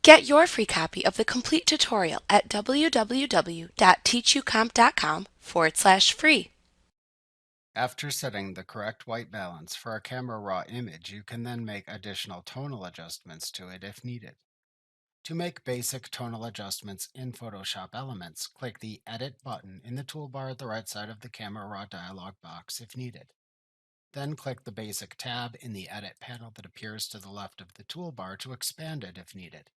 Get your free copy of the complete tutorial at www.teachucomp.com/free. After setting the correct white balance for a camera raw image, you can then make additional tonal adjustments to it if needed. To make basic tonal adjustments in Photoshop Elements, click the Edit button in the toolbar at the right side of the Camera Raw dialog box if needed. Then click the Basic tab in the Edit panel that appears to the left of the toolbar to expand it if needed.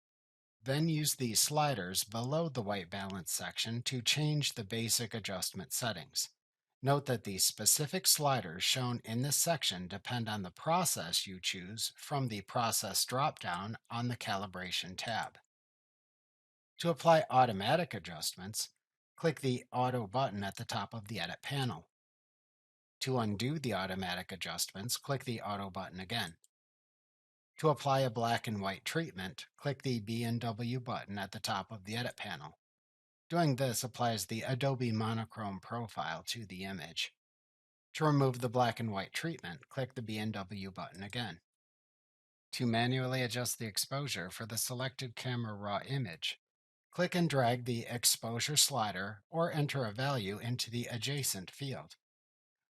Then use the sliders below the white balance section to change the basic adjustment settings. Note that the specific sliders shown in this section depend on the process you choose from the Process dropdown on the Calibration tab. To apply automatic adjustments, click the Auto button at the top of the Edit panel. To undo the automatic adjustments, click the Auto button again. To apply a black and white treatment, click the B and W button at the top of the Edit panel. Doing this applies the Adobe monochrome profile to the image. To remove the black and white treatment, click the B and W button again. To manually adjust the exposure for the selected camera raw image, click and drag the exposure slider or enter a value into the adjacent field.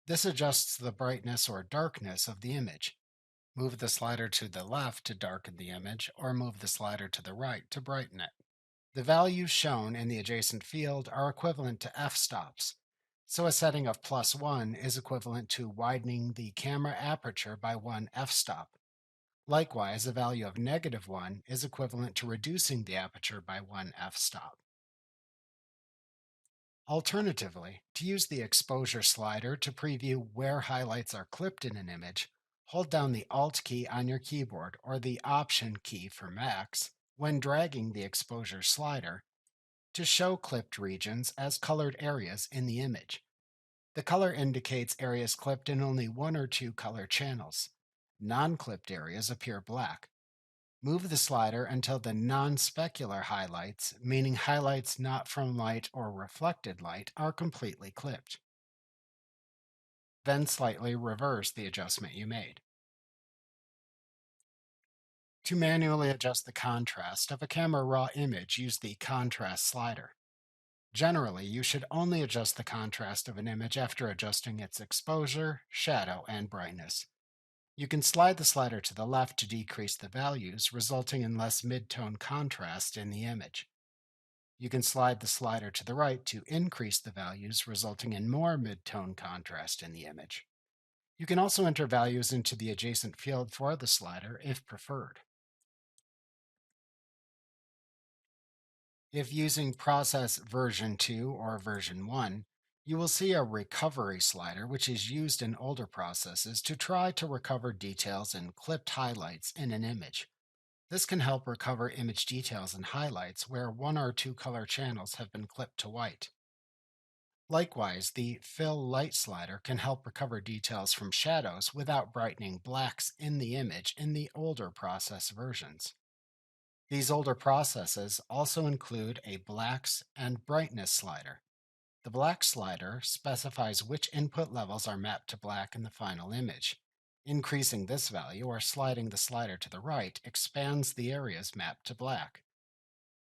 This adjusts the brightness or darkness of the image. Move the slider to the left to darken the image, or move the slider to the right to brighten it. The values shown in the adjacent field are equivalent to f-stops, so a setting of +1 is equivalent to widening the camera aperture by 1 f-stop. Likewise, a value of -1 is equivalent to reducing the aperture by 1 f-stop. Alternatively, to use the exposure slider to preview where highlights are clipped in an image, hold down the Alt key on your keyboard or the Option key for Macs when dragging the exposure slider to show clipped regions as colored areas in the image. The color indicates areas clipped in only one or two color channels. Non-clipped areas appear black. Move the slider until the non-specular highlights, meaning highlights not from light or reflected light, are completely clipped. Then slightly reverse the adjustment you made. To manually adjust the contrast of a camera raw image, use the Contrast slider. Generally, you should only adjust the contrast of an image after adjusting its exposure, shadow, and brightness. You can slide the slider to the left to decrease the values, resulting in less mid-tone contrast in the image. You can slide the slider to the right to increase the values, resulting in more mid-tone contrast in the image. You can also enter values into the adjacent field for the slider if preferred. If using Process version 2 or version 1, you will see a recovery slider, which is used in older processes to try to recover details and clipped highlights in an image. This can help recover image details and highlights where one or two color channels have been clipped to white. Likewise, the Fill Light slider can help recover details from shadows without brightening blacks in the image in the older process versions. These older processes also include a blacks and brightness slider. The black slider specifies which input levels are mapped to black in the final image. Increasing this value or sliding the slider to the right expands the areas mapped to black.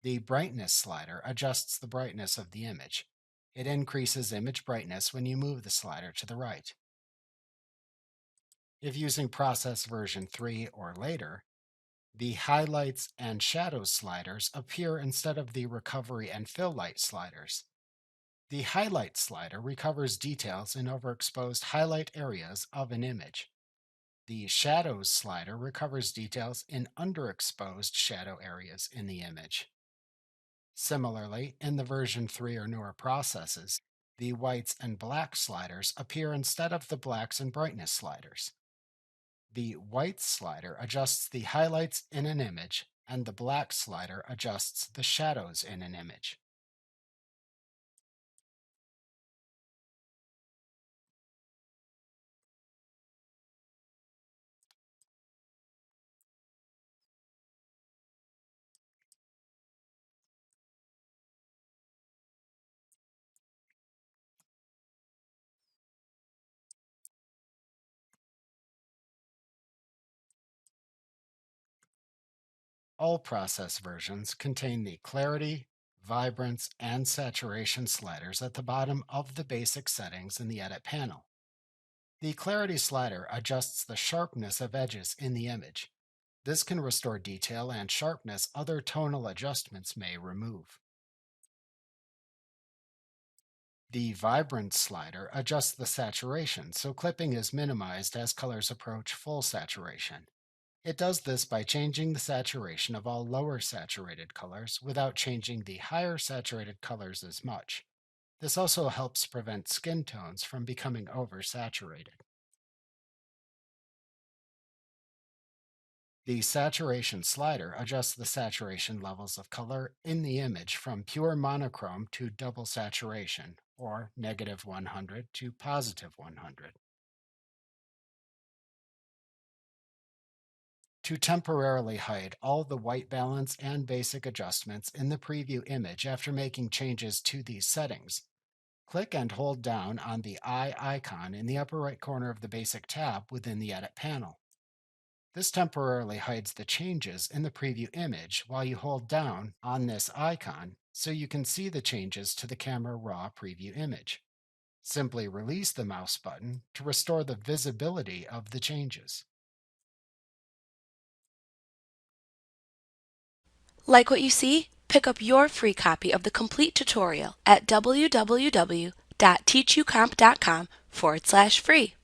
The brightness slider adjusts the brightness of the image. It increases image brightness when you move the slider to the right. If using Process version 3 or later, the highlights and shadows sliders appear instead of the recovery and fill light sliders. The highlight slider recovers details in overexposed highlight areas of an image. The shadows slider recovers details in underexposed shadow areas in the image. Similarly, in the version 3 or newer processes, the whites and black sliders appear instead of the blacks and brightness sliders. The white slider adjusts the highlights in an image, and the black slider adjusts the shadows in an image. All process versions contain the clarity, vibrance, and saturation sliders at the bottom of the basic settings in the Edit panel. The clarity slider adjusts the sharpness of edges in the image. This can restore detail and sharpness other tonal adjustments may remove. The vibrance slider adjusts the saturation so clipping is minimized as colors approach full saturation. It does this by changing the saturation of all lower saturated colors without changing the higher saturated colors as much. This also helps prevent skin tones from becoming oversaturated. The saturation slider adjusts the saturation levels of color in the image from pure monochrome to double saturation, or -100 to +100. To temporarily hide all the white balance and basic adjustments in the preview image after making changes to these settings, click and hold down on the eye icon in the upper right corner of the Basic tab within the Edit panel. This temporarily hides the changes in the preview image while you hold down on this icon so you can see the changes to the Camera Raw preview image. Simply release the mouse button to restore the visibility of the changes. Like what you see? Pick up your free copy of the complete tutorial at www.teachucomp.com/free.